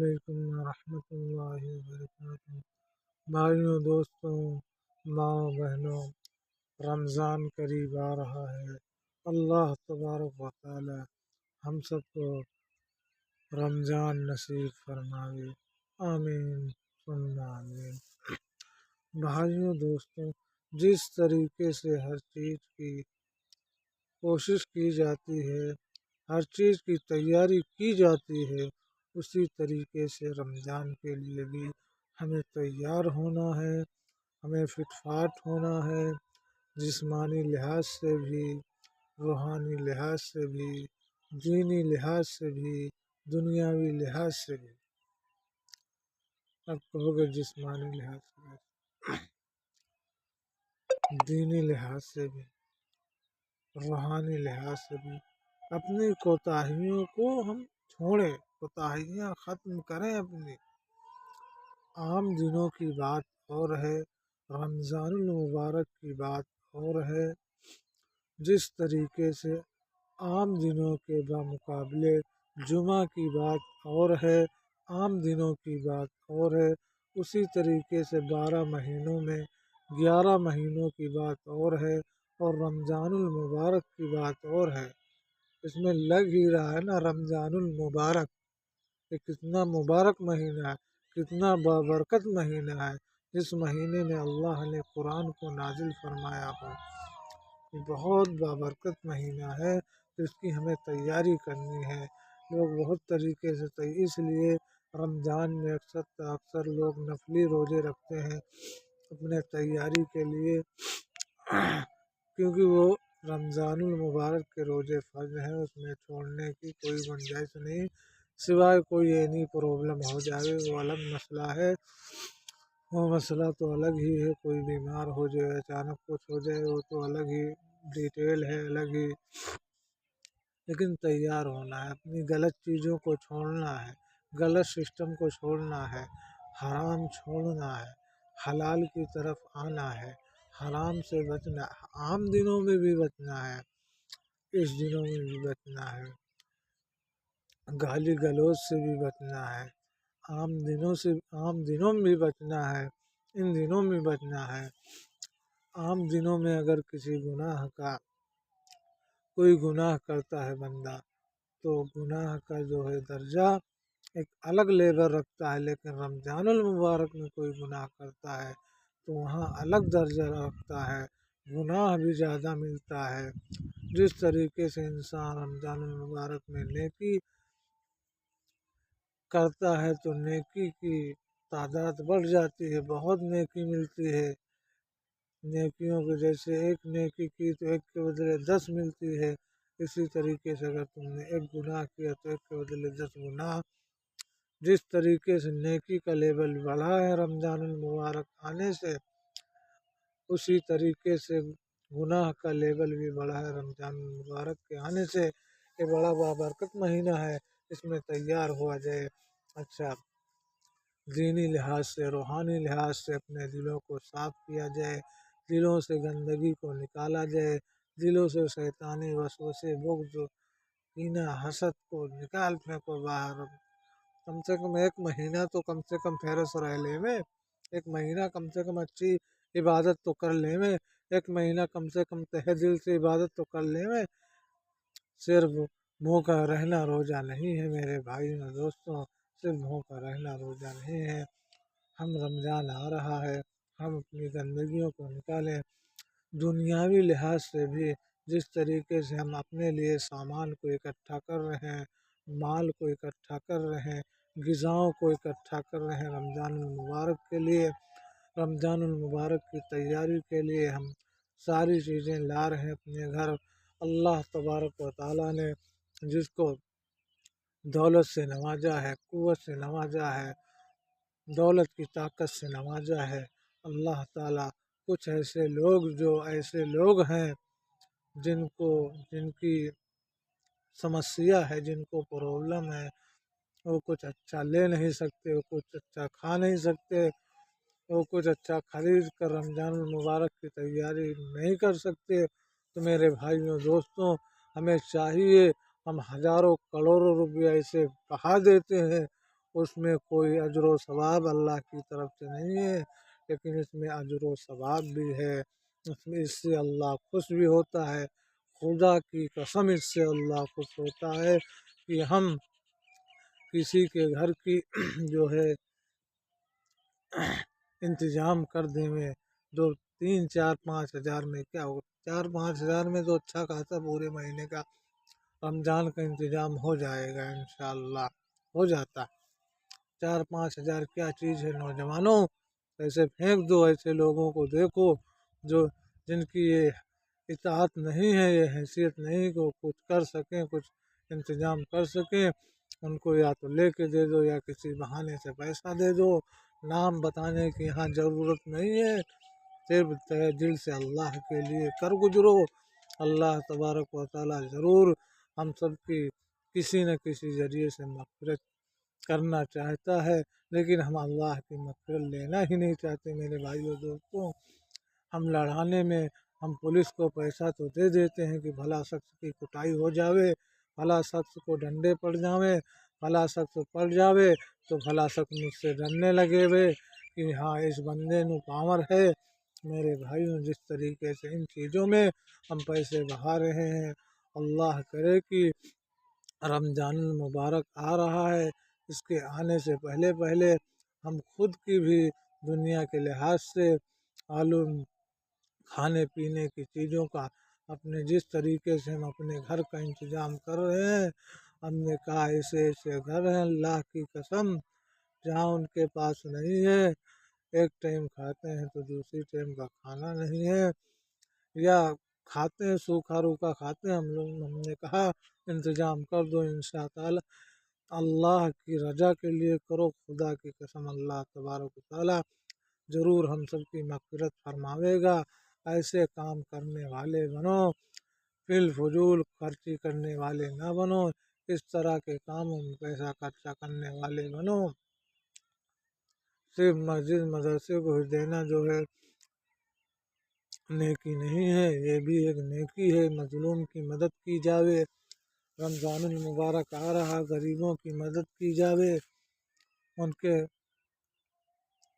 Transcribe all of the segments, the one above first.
علیکم ورحمۃ اللہ وبرکاتہ۔ بھائیوں، دوستوں، ماں بہنوں، رمضان قریب آ رہا ہے۔ اللہ تبارک و تعالی ہم سب کو رمضان نصیب فرمائے، آمین ثم آمین۔ بھائیوں، دوستوں، جس طریقے سے ہر چیز کی کوشش کی جاتی ہے، ہر چیز کی تیاری کی جاتی ہے، اسی طریقے سے رمضان کے لیے بھی ہمیں تیار ہونا ہے، ہمیں فٹ فاٹ ہونا ہے، جسمانی لحاظ سے بھی، روحانی لحاظ سے بھی، دینی لحاظ سے بھی، دنیاوی لحاظ سے بھی۔ اب کہو گے جسمانی لحاظ سے، دینی لحاظ سے بھی، روحانی لحاظ سے بھی اپنی کوتاہیوں کو ہم چھوڑیں، کوتاہیاں ختم کریں اپنی۔ عام دنوں کی بات اور ہے، رمضان المبارک کی بات اور ہے۔ جس طریقے سے عام دنوں کے بمقابلے جمعہ کی بات اور ہے، عام دنوں کی بات اور ہے، اسی طریقے سے 12 مہینوں میں 11 مہینوں کی بات اور ہے، اور رمضان المبارک کی بات اور ہے۔ اس میں لگ ہی رہا ہے نا، رمضان المبارک، یہ کتنا مبارک مہینہ ہے، کتنا بابرکت مہینہ ہے، جس مہینے میں اللہ نے قرآن کو نازل فرمایا ہو۔ یہ بہت بابرکت مہینہ ہے، اس کی ہمیں تیاری کرنی ہے۔ لوگ بہت طریقے سے اس لیے رمضان میں اکثر لوگ نفلی روزے رکھتے ہیں اپنے تیاری کے لیے، کیونکہ وہ رمضان المبارک کے روزے فرض ہیں، اس میں چھوڑنے کی کوئی گنجائش نہیں، سوائے کوئی اینی پرابلم ہو جائے، وہ الگ مسئلہ ہے، وہ مسئلہ تو الگ ہی ہے، کوئی بیمار ہو جائے، اچانک کچھ ہو جائے، وہ تو الگ ہی ڈیٹیل ہے، الگ ہی۔ لیکن تیار ہونا ہے، اپنی غلط چیزوں کو چھوڑنا ہے، غلط سسٹم کو چھوڑنا ہے، حرام چھوڑنا ہے، حلال کی طرف آنا ہے، حرام سے بچنا ہے، عام دنوں میں بھی بچنا ہے، اس دنوں میں بھی بچنا ہے، گالی گلوچ سے بھی بچنا ہے، عام دنوں میں بھی بچنا ہے، ان دنوں میں بچنا ہے۔ عام دنوں میں اگر کسی کوئی گناہ کرتا ہے بندہ، تو گناہ کا جو ہے درجہ ایک الگ لیول رکھتا ہے، لیکن رمضان المبارک میں کوئی گناہ کرتا ہے تو وہاں الگ درجہ رکھتا ہے، گناہ بھی زیادہ ملتا ہے۔ جس طریقے سے انسان رمضان المبارک میں نیکی کرتا ہے تو نیکی کی تعداد بڑھ جاتی ہے، بہت نیکی ملتی ہے، نیکیوں کے جیسے ایک نیکی کی تو ایک کے بدلے 10 ملتی ہے، اسی طریقے سے اگر تم نے ایک گناہ کیا تو ایک کے بدلے 10 گناہ۔ جس طریقے سے نیکی کا لیول بڑھا ہے رمضان المبارک آنے سے، اسی طریقے سے گناہ کا لیول بھی بڑھا ہے رمضان المبارک کے آنے سے۔ یہ بڑا بابرکت مہینہ ہے، اس میں تیار ہوا جائے، اچھا دینی لحاظ سے، روحانی لحاظ سے اپنے دلوں کو صاف کیا جائے، دلوں سے گندگی کو نکالا جائے، دلوں سے شیطانی وسوسے، بغض، کینہ، حسد کو نکال پھینکو باہر۔ کم سے کم ایک مہینہ تو کم سے کم فیرس رہ لے میں، ایک مہینہ کم سے کم اچھی عبادت تو کر لے میں، ایک مہینہ کم سے کم تہ دل سے عبادت تو کر لے میں۔ صرف منہ کا رہنا روزہ نہیں ہے میرے بھائیوں دوستوں، صرف منہ کا رہنا روزہ نہیں ہے۔ ہم رمضان آ رہا ہے، ہم اپنی گندگیوں کو نکالیں، دنیاوی لحاظ سے بھی جس طریقے سے ہم اپنے لیے سامان کو اکٹھا کر رہے ہیں، مال کو اکٹھا کر رہے ہیں، غذاؤں کو اکٹھا کر رہے ہیں رمضان المبارک کے لیے، رمضان المبارک کی تیاری کے لیے ہم ساری چیزیں لا رہے ہیں اپنے گھر۔ اللہ تبارک و تعالیٰ نے جس کو دولت سے نوازا ہے، قوت سے نوازا ہے، دولت کی طاقت سے نوازا ہے، اللہ تعالیٰ کچھ ایسے لوگ ہیں جن کی سمسیا ہے، جن کو پرابلم ہے، وہ کچھ اچھا لے نہیں سکتے، وہ کچھ اچھا کھا نہیں سکتے، وہ کچھ اچھا خرید کر رمضان المبارک کی تیاری نہیں کر سکتے، تو میرے بھائیوں دوستوں، ہمیں چاہیے، ہم ہزاروں کروڑوں روپیہ اسے بہا دیتے ہیں اس میں کوئی اجر و ثواب اللہ کی طرف سے نہیں ہے، لیکن اس میں اجر و ثواب بھی ہے، اس سے اللہ خوش بھی ہوتا ہے۔ خدا کی قسم اس سے اللہ خوش ہوتا ہے کہ ہم کسی کے گھر کی جو ہے انتظام کر دیں میں 2 3 4 5 ہزار میں کیا ہو، 4 5 ہزار میں تو اچھا خاصا پورے مہینے کا رمضان کا انتظام ہو جائے گا، انشاءاللہ ہو جاتا۔ 4 5 ہزار کیا چیز ہے نوجوانوں، ایسے پھینک دو، ایسے لوگوں کو دیکھو جو جن کی یہ اطاعت نہیں ہے، یہ حیثیت نہیں کہ وہ کچھ کر سکیں، کچھ انتظام کر سکیں، ان کو یا تو لے کے دے دو یا کسی بہانے سے پیسہ دے دو، نام بتانے کی یہاں ضرورت نہیں ہے، صرف تہ دل سے اللہ کے لیے کر گزرو۔ اللہ تبارک و تعالیٰ ضرور ہم سب کی کسی نہ کسی ذریعے سے مغفرت کرنا چاہتا ہے، لیکن ہم اللہ کی مغفرت لینا ہی نہیں چاہتے میرے بھائیو دوستوں۔ ہم لڑانے میں ہم پولیس کو پیسہ تو دے دیتے ہیں کہ بھلا شخص کی کٹائی ہو جاوے، بھلا شخص کو ڈنڈے پڑ جاویں، بھلا شخص پڑ جاوے تو بھلا شخص مجھ سے ڈرنے لگے وے کہ ہاں اس بندے نو پاور ہے۔ میرے بھائیوں جس طریقے سے ان چیزوں میں ہم پیسے بہا رہے ہیں، اللہ کرے کہ رمضان المبارک آ رہا ہے، اس کے آنے سے پہلے پہلے ہم خود کی بھی دنیا کے لحاظ سے معلوم کھانے پینے کی چیزوں کا اپنے جس طریقے سے ہم اپنے گھر کا انتظام کر رہے ہیں، ہم نے کہا ایسے ایسے گھر ہیں اللہ کی قسم جہاں ان کے پاس نہیں ہے، ایک ٹائم کھاتے ہیں تو دوسری ٹائم کا کھانا نہیں ہے، یا کھاتے ہیں سوکھا روکھا کھاتے ہیں۔ ہم نے کہا انتظام کر دو انشاءاللہ، اللہ کی رضا کے لیے کرو، خدا کی قسم اللہ تبارک و تعالیٰ ضرور ہم سب کی مغفرت فرماوے گا۔ ایسے کام کرنے والے بنو، فی الفضول خرچی کرنے والے نہ بنو، اس طرح کے کاموں میں پیسہ خرچہ کرنے والے بنو۔ صرف مسجد مدرسے کو ہی دینا جو ہے نیکی نہیں ہے، یہ بھی ایک نیکی ہے، مظلوم کی مدد کی جاوے، رمضان المبارک آ رہا، غریبوں کی مدد کی جاوے، ان کے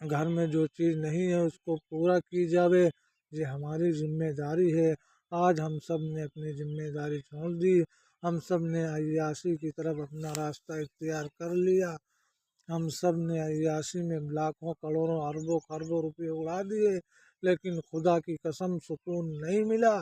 گھر میں جو چیز نہیں ہے اس کو پورا کی جاوے، یہ ہماری ذمہ داری ہے۔ آج ہم سب نے اپنی ذمہ داری چھوڑ دی، ہم سب نے عیاشی کی طرف اپنا راستہ اختیار کر لیا، ہم سب نے عیاشی میں لاکھوں کروڑوں اربوں خربوں روپے اڑا دیے، لیکن خدا کی قسم سکون نہیں ملا،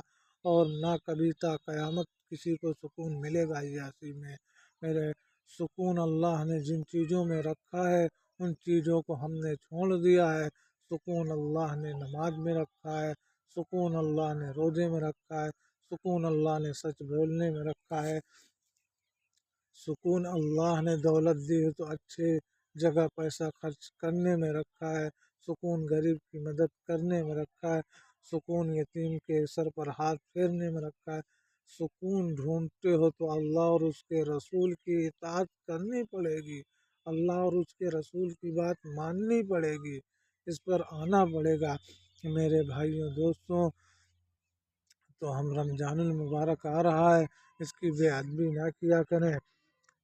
اور نہ کبھی تا قیامت کسی کو سکون ملے گا عیاشی میں۔ میرے سکون اللہ نے جن چیزوں میں رکھا ہے ان چیزوں کو ہم نے چھوڑ دیا ہے، سکون اللہ نے نماز میں رکھا ہے، سکون اللہ نے روزے میں رکھا ہے، سکون اللہ نے سچ بولنے میں رکھا ہے، سکون اللہ نے دولت دی ہے تو اچھے جگہ پیسہ خرچ کرنے میں رکھا ہے، سکون غریب کی مدد کرنے میں رکھا ہے، سکون یتیم کے سر پر ہاتھ پھیرنے میں رکھا ہے۔ سکون ڈھونڈتے ہو تو اللہ اور اس کے رسول کی اطاعت کرنی پڑے گی، اللہ اور اس کے رسول کی بات ماننی پڑے گی، اس پر آنا پڑے گا۔ میرے بھائیوں دوستوں، تو ہم رمضان المبارک آ رہا ہے، اس کی بے ادبی نہ کیا کریں،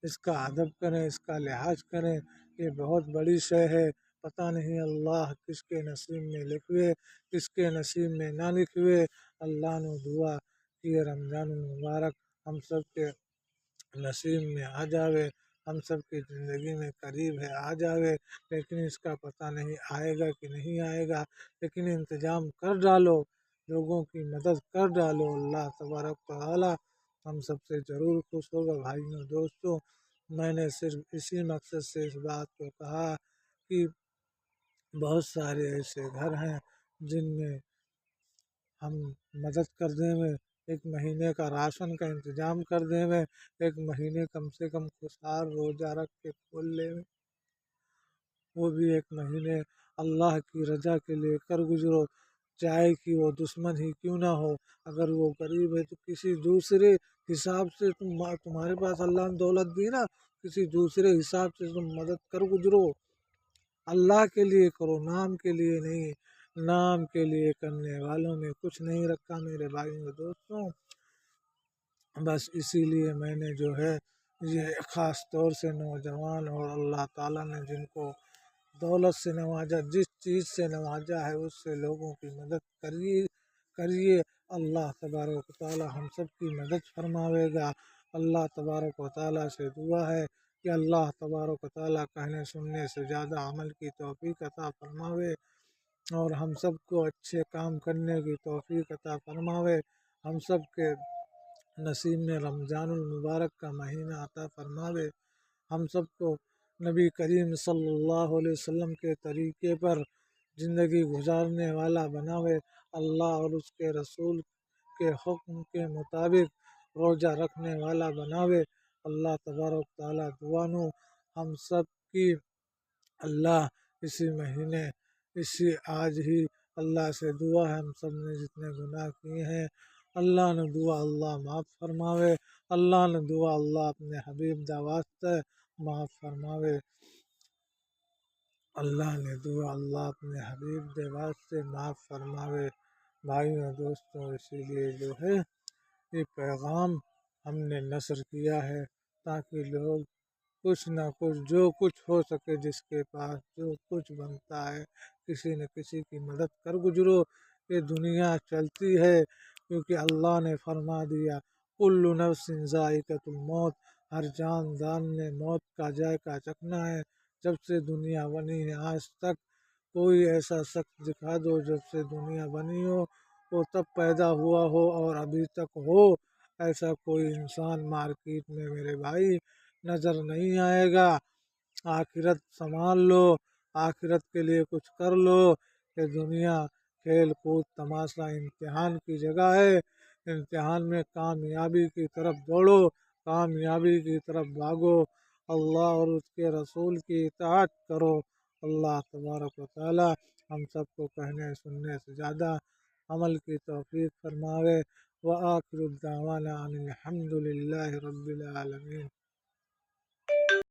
اس کا ادب کریں، اس کا لحاظ کریں، یہ بہت بڑی شے ہے، پتہ نہیں اللہ کس کے نصیب میں لکھوے کس کے نصیب میں نہ لکھوے۔ اللہ نے دعا کہ یہ رمضان المبارک ہم سب کے نصیب میں آ جاوے، ہم سب کی زندگی میں قریب ہے آ جاوے، لیکن اس کا پتہ نہیں آئے گا کہ نہیں آئے گا، لیکن انتظام کر ڈالو، لوگوں کی مدد کر ڈالو، اللہ تبارک و تعالیٰ ہم سب سے ضرور خوش ہوگا۔ بھائیوں دوستوں، میں نے صرف اسی مقصد سے اس بات کو کہا کہ بہت سارے ایسے گھر ہیں جن میں ہم مدد کر دیں میں، ایک مہینے کا راشن کا انتظام کر دیں میں، ایک مہینے کم سے کم خوشحال روزہ رکھ کے کھول لے میں، وہ بھی ایک مہینے اللہ کی رضا کے لیے کر گزرو، چاہے کہ وہ دشمن ہی کیوں نہ ہو، اگر وہ غریب ہے تو کسی دوسرے حساب سے تمہارے پاس اللہ نے دولت دی نا، کسی دوسرے حساب سے تم مدد کر گزرو، اللہ کے لیے کرو، نام کے لیے نہیں، نام کے لیے کرنے والوں میں کچھ نہیں رکھا میرے بھائیوں دوستوں۔ بس اسی لیے میں نے جو ہے یہ خاص طور سے نوجوان اور اللہ تعالیٰ نے جن کو دولت سے نوازا، جس چیز سے نوازا ہے اس سے لوگوں کی مدد کریے۔ اللہ تبارک و تعالیٰ ہم سب کی مدد فرماوے گا۔ اللہ تبارک و تعالیٰ سے دعا ہے کہ اللہ تبارک و تعالیٰ کہنے سننے سے زیادہ عمل کی توفیق عطا فرماوے، اور ہم سب کو اچھے کام کرنے کی توفیق عطا فرماوے۔ ہم سب کے نصیب میں رمضان المبارک کا مہینہ عطا فرماوے۔ ہم سب کو نبی کریم صلی اللہ علیہ وسلم کے طریقے پر زندگی گزارنے والا بناوے۔ اللہ اور اس کے رسول کے حکم کے مطابق روزہ رکھنے والا بناوے۔ اللہ تبارک تعالیٰ دعانو ہم سب کی اللہ اسی مہینے آج ہی اللہ سے دعا ہے ہم سب نے جتنے گناہ کیے ہیں اللہ نے دعا اللہ معاف فرماوے۔ اللہ نے دعا اللہ اپنے حبیب دا واسطے معاف فرماوے۔ اللہ نے دعا اللہ اپنے حبیب دے واسطے معاف فرماوے۔ بھائیوں دوستوں، اسی لیے جو ہے یہ پیغام ہم نے نشر کیا ہے تاکہ لوگ کچھ نہ کچھ جو کچھ ہو سکے، جس کے پاس جو کچھ بنتا ہے کسی نہ کسی کی مدد کر گزرو۔ یہ دنیا چلتی ہے کیونکہ اللہ نے فرما دیا کل نفس ذائقۃ الموت، ہر جاندار نے موت کا ذائقہ چکھنا ہے۔ جب سے دنیا بنی ہے آج تک کوئی ایسا شخص دکھا دو جب سے دنیا بنی ہو وہ تب پیدا ہوا ہو اور ابھی تک ہو، ایسا کوئی انسان مارکیٹ میں میرے بھائی نظر نہیں آئے گا۔ آخرت سنبھال لو، آخرت کے لیے کچھ کر لو۔ یہ دنیا کھیل کود تماشا امتحان کی جگہ ہے، امتحان میں کامیابی کی طرف دوڑو، کامیابی کی طرف بھاگو، اللہ اور اس کے رسول کی اطاعت کرو۔ اللہ تبارک و تعالی ہم سب کو کہنے سننے سے زیادہ عمل کی توفیق فرماوے۔ وآخر الدعوانا ان الحمد للہ رب العالمین۔